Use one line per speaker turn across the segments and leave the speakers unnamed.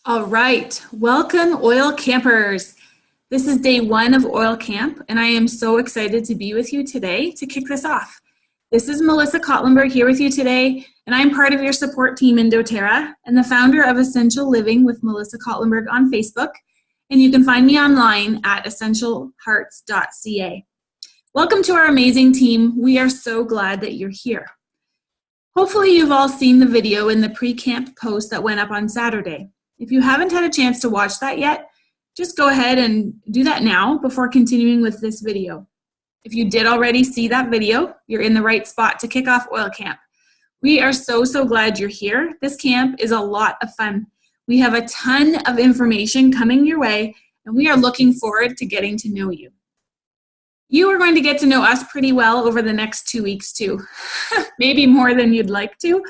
All right, welcome oil campers. This is day one of oil camp, and I am so excited to be with you today to kick this off. This is Melissa Kotlenberg here with you today, and I'm part of your support team in doTERRA and the founder of Essential Living with Melissa Kotlenberg on Facebook, and you can find me online at essentialhearts.ca. Welcome to our amazing team. We are so glad that you're here. Hopefully you've all seen the video in the pre-camp post that went up on Saturday. If you haven't had a chance to watch that yet, just go ahead and do that now before continuing with this video. If you did already see that video, you're in the right spot to kick off oil camp. We are so glad you're here. This camp is a lot of fun. We have a ton of information coming your way, and we are looking forward to getting to know you. You are going to get to know us pretty well over the next 2 weeks too. Maybe more than you'd like to.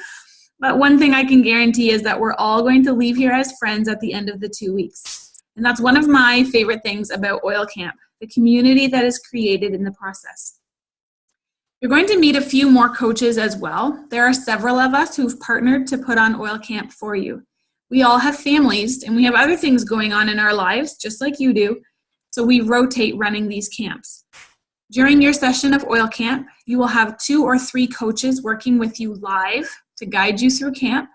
But one thing I can guarantee is that we're all going to leave here as friends at the end of the 2 weeks. And that's one of my favorite things about oil camp, the community that is created in the process. You're going to meet a few more coaches as well. There are several of us who've partnered to put on oil camp for you. We all have families and we have other things going on in our lives, just like you do. So we rotate running these camps. During your session of oil camp, you will have 2 or 3 coaches working with you live to guide you through camp,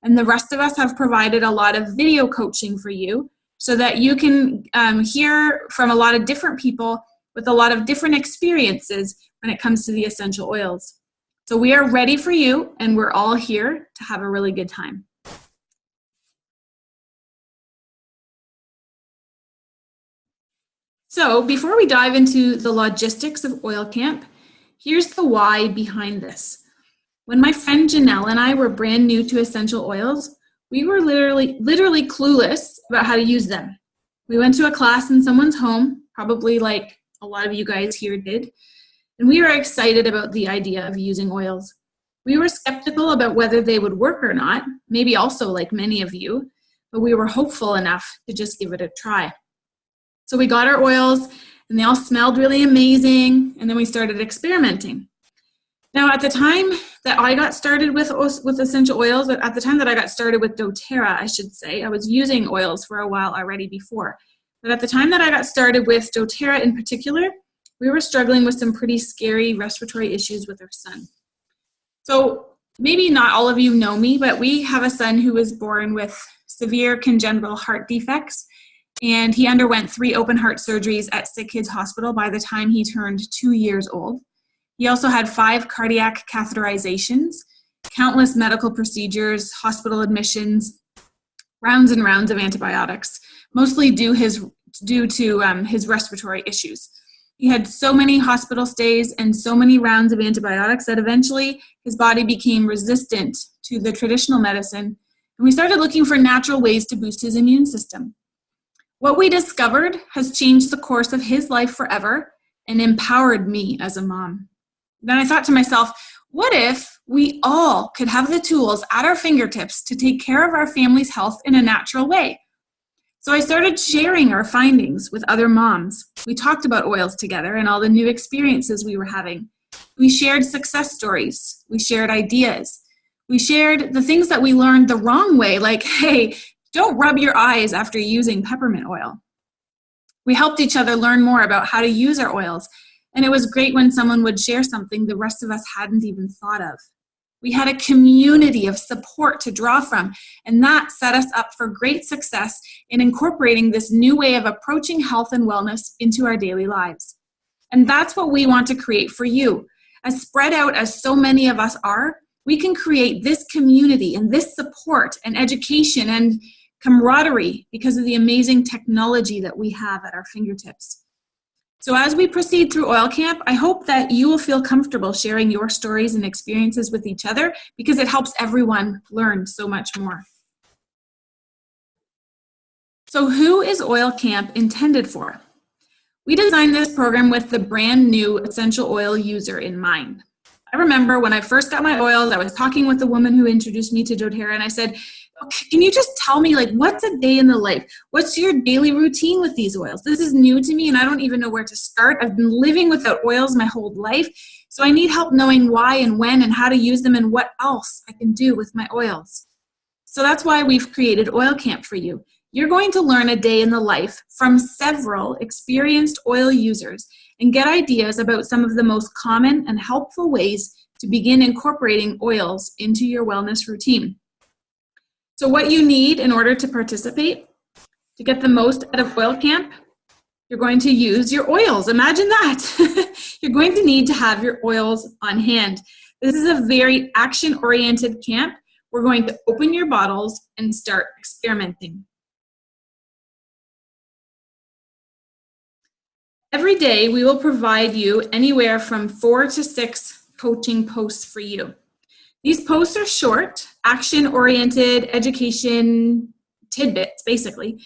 and the rest of us have provided a lot of video coaching for you so that you can hear from a lot of different people with a lot of different experiences when it comes to the essential oils. So we are ready for you, and we're all here to have a really good time. So before we dive into the logistics of oil camp, here's the why behind this. When my friend Janelle and I were brand new to essential oils, we were literally clueless about how to use them. We went to a class in someone's home, probably like a lot of you guys here did, and we were excited about the idea of using oils. We were skeptical about whether they would work or not, maybe also like many of you, but we were hopeful enough to just give it a try. So we got our oils, and they all smelled really amazing, and then we started experimenting. Now, at the time that I got started with essential oils, at the time that I got started with doTERRA, I should say, I was using oils for a while already before. But at the time that I got started with doTERRA in particular, we were struggling with some pretty scary respiratory issues with our son. So maybe not all of you know me, but we have a son who was born with severe congenital heart defects, and he underwent 3 open heart surgeries at Sick Kids Hospital by the time he turned 2 years old. He also had 5 cardiac catheterizations, countless medical procedures, hospital admissions, rounds and rounds of antibiotics, mostly due to his respiratory issues. He had so many hospital stays and so many rounds of antibiotics that eventually his body became resistant to the traditional medicine, and we started looking for natural ways to boost his immune system. What we discovered has changed the course of his life forever and empowered me as a mom. Then I thought to myself, what if we all could have the tools at our fingertips to take care of our family's health in a natural way? So I started sharing our findings with other moms. We talked about oils together and all the new experiences we were having. We shared success stories. We shared ideas. We shared the things that we learned the wrong way, like, hey, don't rub your eyes after using peppermint oil. We helped each other learn more about how to use our oils. And it was great when someone would share something the rest of us hadn't even thought of. We had a community of support to draw from, and that set us up for great success in incorporating this new way of approaching health and wellness into our daily lives. And that's what we want to create for you. As spread out as so many of us are, we can create this community and this support and education and camaraderie because of the amazing technology that we have at our fingertips. So as we proceed through oil camp, I hope that you will feel comfortable sharing your stories and experiences with each other because it helps everyone learn so much more. So who is oil camp intended for? We designed this program with the brand new essential oil user in mind. I remember when I first got my oils, I was talking with the woman who introduced me to doTERRA, and I said, can you just tell me, like, what's a day in the life? What's your daily routine with these oils? This is new to me, and I don't even know where to start. I've been living without oils my whole life, so I need help knowing why and when and how to use them and what else I can do with my oils. So that's why we've created Oil Camp for you. You're going to learn a day in the life from several experienced oil users and get ideas about some of the most common and helpful ways to begin incorporating oils into your wellness routine. So what you need in order to participate, to get the most out of Oil Camp, you're going to use your oils. Imagine that. You're going to need to have your oils on hand. This is a very action-oriented camp. We're going to open your bottles and start experimenting. Every day, we will provide you anywhere from 4 to 6 coaching posts for you. These posts are short, action-oriented, education tidbits, basically.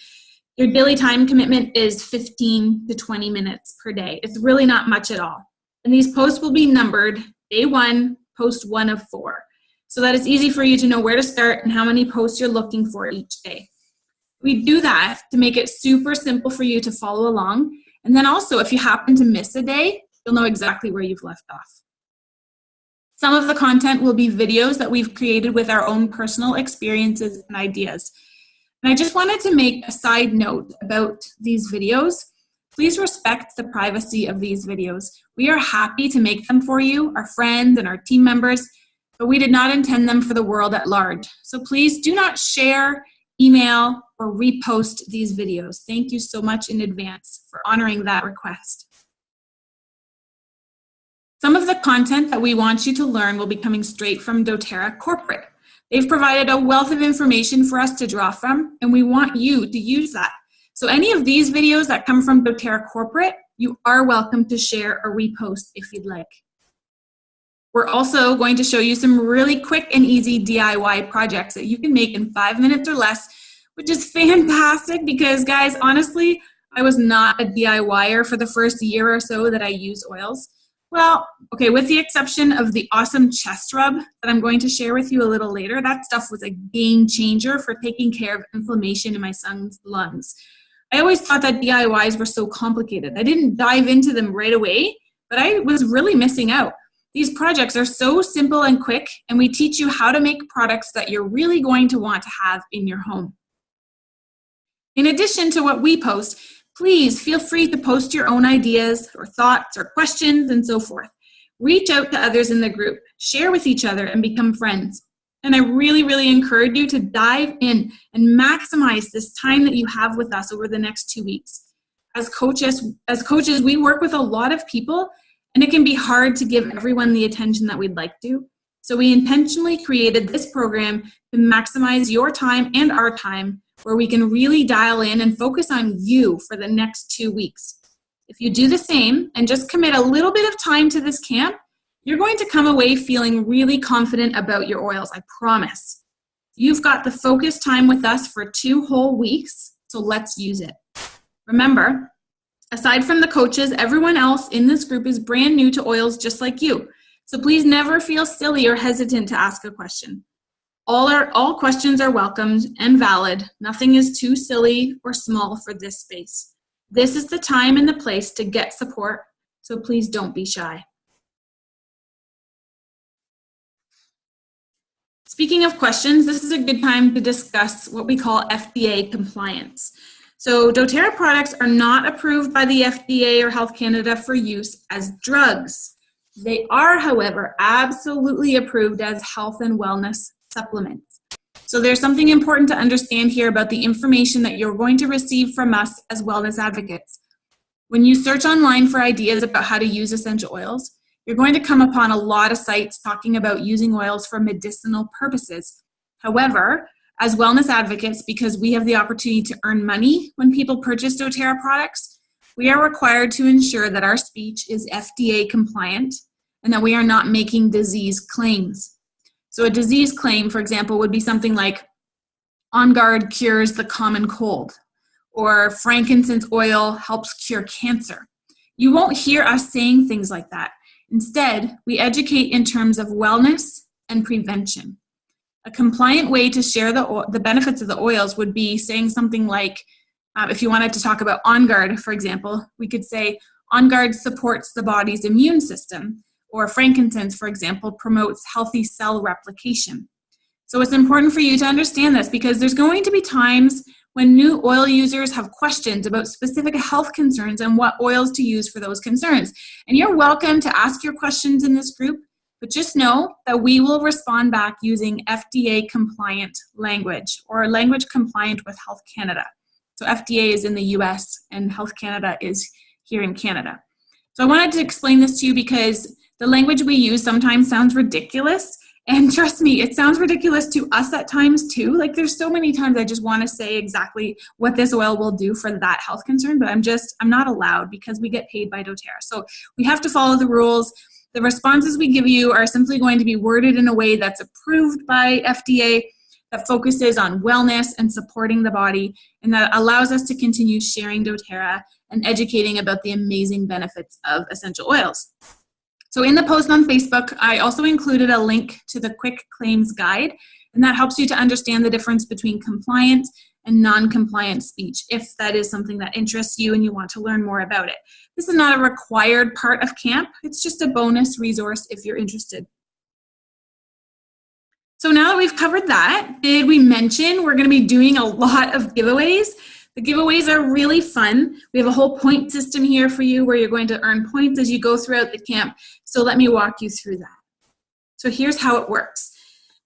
Your daily time commitment is 15 to 20 minutes per day. It's really not much at all. And these posts will be numbered day 1, post 1 of 4, so that it's easy for you to know where to start and how many posts you're looking for each day. We do that to make it super simple for you to follow along. And then also, if you happen to miss a day, you'll know exactly where you've left off. Some of the content will be videos that we've created with our own personal experiences and ideas. And I just wanted to make a side note about these videos. Please respect the privacy of these videos. We are happy to make them for you, our friends and our team members, but we did not intend them for the world at large. So please do not share, email, or repost these videos. Thank you so much in advance for honoring that request. Some of the content that we want you to learn will be coming straight from doTERRA Corporate. They've provided a wealth of information for us to draw from, and we want you to use that. So any of these videos that come from doTERRA Corporate, you are welcome to share or repost if you'd like. We're also going to show you some really quick and easy DIY projects that you can make in 5 minutes or less, which is fantastic because, guys, honestly, I was not a DIYer for the first year or so that I used oils. Well, okay, with the exception of the awesome chest rub that I'm going to share with you a little later, that stuff was a game changer for taking care of inflammation in my son's lungs. I always thought that DIYs were so complicated. I didn't dive into them right away, but I was really missing out. These projects are so simple and quick, and we teach you how to make products that you're really going to want to have in your home. In addition to what we post, please feel free to post your own ideas or thoughts or questions and so forth. Reach out to others in the group, share with each other, and become friends. And I really, really encourage you to dive in and maximize this time that you have with us over the next 2 weeks. As coaches, we work with a lot of people, and it can be hard to give everyone the attention that we'd like to. So we intentionally created this program to maximize your time and our time, where we can really dial in and focus on you for the next 2 weeks. If you do the same and just commit a little bit of time to this camp, you're going to come away feeling really confident about your oils, I promise. You've got the focused time with us for 2 whole weeks, so let's use it. Remember, aside from the coaches, everyone else in this group is brand new to oils just like you. So please never feel silly or hesitant to ask a question. All questions are welcomed and valid. Nothing is too silly or small for this space. This is the time and the place to get support, so please don't be shy. Speaking of questions, this is a good time to discuss what we call FDA compliance. So doTERRA products are not approved by the FDA or Health Canada for use as drugs. They are, however, absolutely approved as health and wellness supplements. So there's something important to understand here about the information that you're going to receive from us as wellness advocates. When you search online for ideas about how to use essential oils, you're going to come upon a lot of sites talking about using oils for medicinal purposes. However, as wellness advocates, because we have the opportunity to earn money when people purchase doTERRA products, we are required to ensure that our speech is FDA compliant and that we are not making disease claims. So a disease claim, for example, would be something like, On Guard cures the common cold, or frankincense oil helps cure cancer. You won't hear us saying things like that. Instead, we educate in terms of wellness and prevention. A compliant way to share the benefits of the oils would be saying something like, if you wanted to talk about On Guard, for example, we could say, On Guard supports the body's immune system, or frankincense, for example, promotes healthy cell replication. So it's important for you to understand this because there's going to be times when new oil users have questions about specific health concerns and what oils to use for those concerns. And you're welcome to ask your questions in this group, but just know that we will respond back using FDA compliant language or language compliant with Health Canada. So FDA is in the US and Health Canada is here in Canada. So I wanted to explain this to you because the language we use sometimes sounds ridiculous. And trust me, it sounds ridiculous to us at times too. Like there's so many times I just want to say exactly what this oil will do for that health concern, but I'm not allowed because we get paid by doTERRA. So we have to follow the rules. The responses we give you are simply going to be worded in a way that's approved by FDA, that focuses on wellness and supporting the body, and that allows us to continue sharing doTERRA and educating about the amazing benefits of essential oils. So in the post on Facebook, I also included a link to the Quick Claims Guide, and that helps you to understand the difference between compliant and non-compliant speech, if that is something that interests you and you want to learn more about it. This is not a required part of camp. It's just a bonus resource if you're interested. So now that we've covered that, did we mention we're going to be doing a lot of giveaways? The giveaways are really fun. We have a whole point system here for you where you're going to earn points as you go throughout the camp. So let me walk you through that. So here's how it works.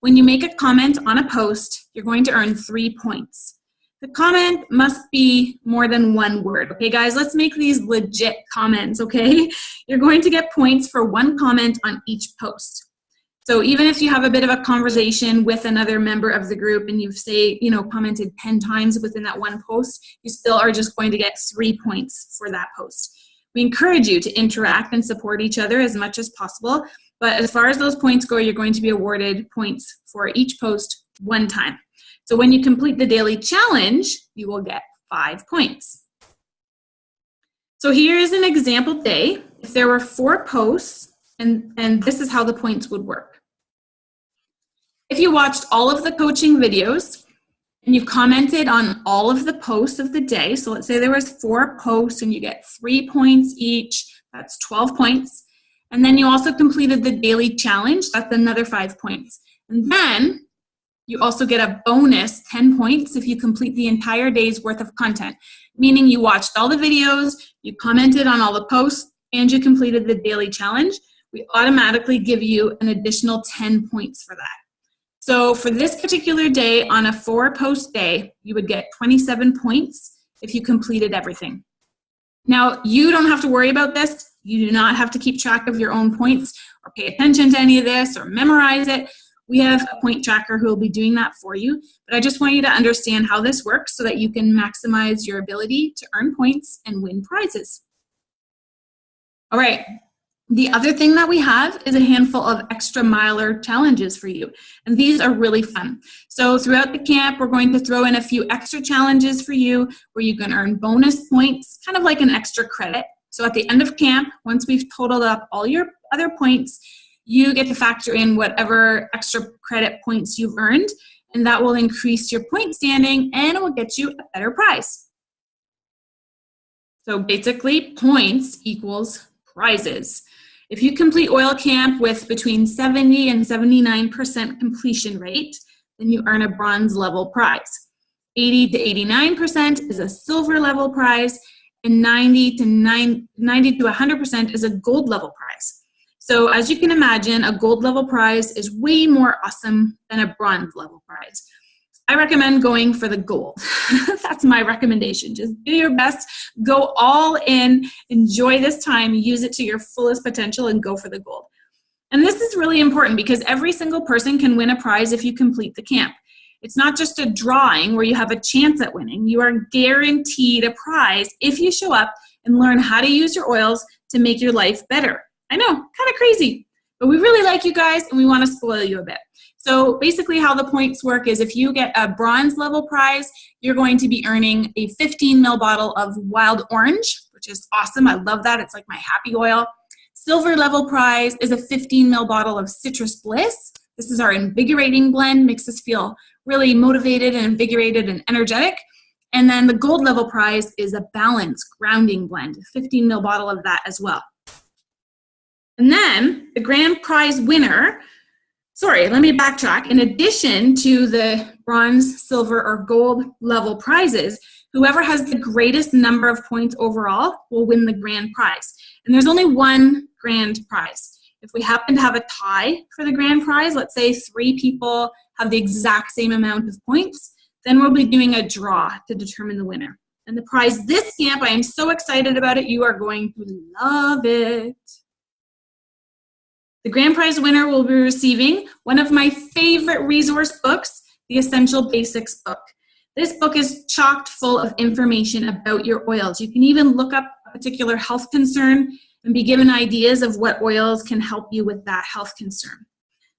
When you make a comment on a post, you're going to earn 3 points. The comment must be more than one word. Okay, guys, let's make these legit comments, okay? You're going to get points for 1 comment on each post. So even if you have a bit of a conversation with another member of the group and you've commented 10 times within that one post, you still are just going to get 3 points for that post. We encourage you to interact and support each other as much as possible, but as far as those points go, you're going to be awarded points for each post 1 time. So when you complete the daily challenge, you will get 5 points. So here is an example day. If there were 4 posts, and this is how the points would work. If you watched all of the coaching videos and you've commented on all of the posts of the day, so let's say there was 4 posts and you get 3 points each, that's 12 points. And then you also completed the daily challenge, that's another 5 points. And then you also get a bonus 10 points if you complete the entire day's worth of content, meaning you watched all the videos, you commented on all the posts, and you completed the daily challenge. We automatically give you an additional 10 points for that. So for this particular day, on a 4-post day, you would get 27 points if you completed everything. Now, you don't have to worry about this. You do not have to keep track of your own points or pay attention to any of this or memorize it. We have a point tracker who will be doing that for you. But I just want you to understand how this works so that you can maximize your ability to earn points and win prizes. All right. The other thing that we have is a handful of extra miler challenges for you, and these are really fun. So throughout the camp, we're going to throw in a few extra challenges for you where you can earn bonus points, kind of like an extra credit. So at the end of camp, once we've totaled up all your other points, you get to factor in whatever extra credit points you've earned, and that will increase your point standing and it will get you a better prize. So basically, points equals prizes. If you complete oil camp with between 70 and 79% completion rate, then you earn a bronze level prize. 80 to 89% is a silver level prize, and 90 to 100% is a gold level prize. So as you can imagine, a gold level prize is way more awesome than a bronze level prize. I recommend going for the gold. That's my recommendation. Just do your best, go all in, enjoy this time, use it to your fullest potential, and go for the gold. And this is really important because every single person can win a prize if you complete the camp. It's not just a drawing where you have a chance at winning. You are guaranteed a prize if you show up and learn how to use your oils to make your life better. I know, kind of crazy, but we really like you guys and we want to spoil you a bit. So basically how the points work is if you get a bronze level prize, you're going to be earning a 15 ml bottle of wild orange, which is awesome. I love that. It's like my happy oil. Silver level prize is a 15 ml bottle of Citrus Bliss. This is our invigorating blend, makes us feel really motivated and invigorated and energetic. And then the gold level prize is a Balance grounding blend, a 15 ml bottle of that as well. And then the grand prize winner Sorry, let me backtrack. In addition to the bronze, silver, or gold level prizes, whoever has the greatest number of points overall will win the grand prize. And there's only one grand prize. If we happen to have a tie for the grand prize, let's say 3 people have the exact same amount of points, then we'll be doing a draw to determine the winner. And the prize this camp, I am so excited about it. You are going to love it. The grand prize winner will be receiving one of my favorite resource books, the Essential Basics book. This book is chock full of information about your oils. You can even look up a particular health concern and be given ideas of what oils can help you with that health concern.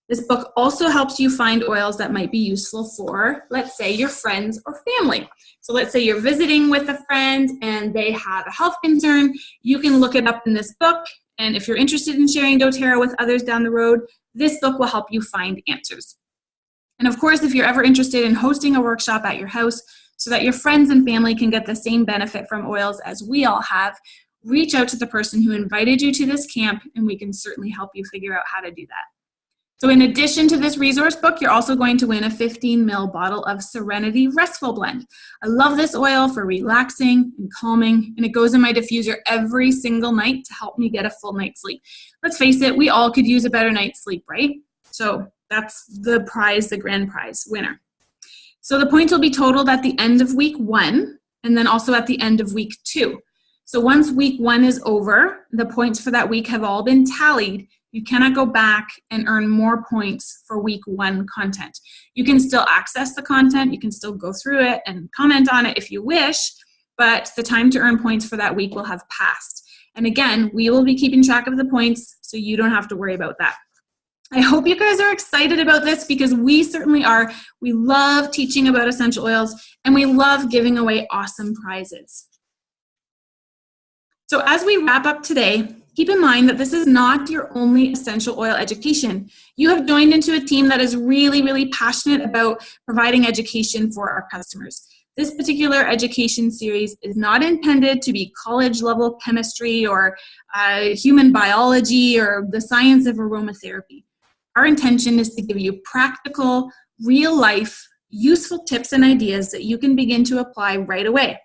This book also helps you find oils that might be useful for, let's say, your friends or family. So let's say you're visiting with a friend and they have a health concern. You can look it up in this book. And if you're interested in sharing doTERRA with others down the road, this book will help you find answers. And of course, if you're ever interested in hosting a workshop at your house so that your friends and family can get the same benefit from oils as we all have, reach out to the person who invited you to this camp and we can certainly help you figure out how to do that. So in addition to this resource book, you're also going to win a 15 ml bottle of Serenity Restful Blend. I love this oil for relaxing and calming, and it goes in my diffuser every single night to help me get a full night's sleep. Let's face it, we all could use a better night's sleep, right? So that's the prize, the grand prize winner. So the points will be totaled at the end of week 1 and then also at the end of week 2. So once week 1 is over, the points for that week have all been tallied. You cannot go back and earn more points for week 1 content. You can still access the content, you can still go through it and comment on it if you wish, but the time to earn points for that week will have passed. And again, we will be keeping track of the points, so you don't have to worry about that. I hope you guys are excited about this because we certainly are. We love teaching about essential oils and we love giving away awesome prizes. So as we wrap up today, keep in mind that this is not your only essential oil education. You have joined into a team that is really, really passionate about providing education for our customers. This particular education series is not intended to be college-level chemistry or human biology or the science of aromatherapy. Our intention is to give you practical, real-life, useful tips and ideas that you can begin to apply right away.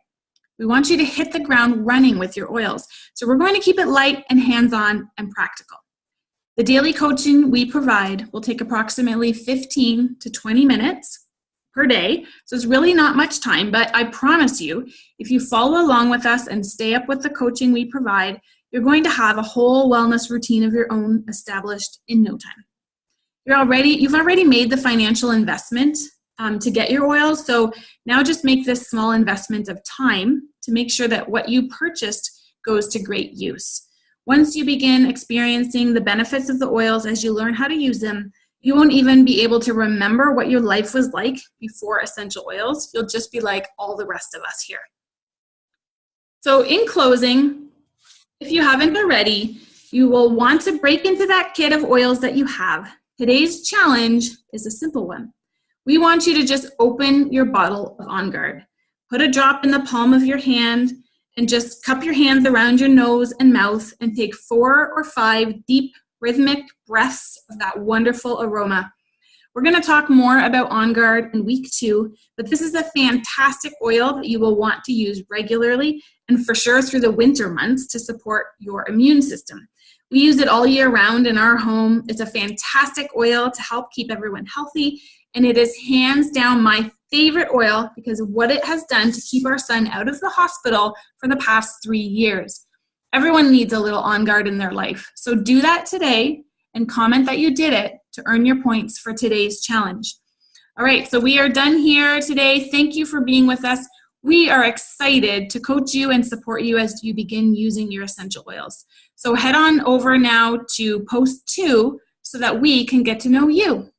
We want you to hit the ground running with your oils. So we're going to keep it light and hands-on and practical. The daily coaching we provide will take approximately 15 to 20 minutes per day. So it's really not much time, but I promise you, if you follow along with us and stay up with the coaching we provide, you're going to have a whole wellness routine of your own established in no time. You've already made the financial investment to get your oils. So now just make this small investment of time to make sure that what you purchased goes to great use. Once you begin experiencing the benefits of the oils as you learn how to use them, you won't even be able to remember what your life was like before essential oils. You'll just be like all the rest of us here. So in closing, if you haven't already, you will want to break into that kit of oils that you have. Today's challenge is a simple one. We want you to just open your bottle of On Guard. Put a drop in the palm of your hand and just cup your hands around your nose and mouth and take 4 or 5 deep rhythmic breaths of that wonderful aroma. We're going to talk more about On Guard in week 2, but this is a fantastic oil that you will want to use regularly and for sure through the winter months to support your immune system. We use it all year round in our home. It's a fantastic oil to help keep everyone healthy, and it is hands down my favorite oil because of what it has done to keep our son out of the hospital for the past 3 years. Everyone needs a little On Guard in their life. So do that today and comment that you did it to earn your points for today's challenge. All right, so we are done here today. Thank you for being with us. We are excited to coach you and support you as you begin using your essential oils. So head on over now to post 2 so that we can get to know you.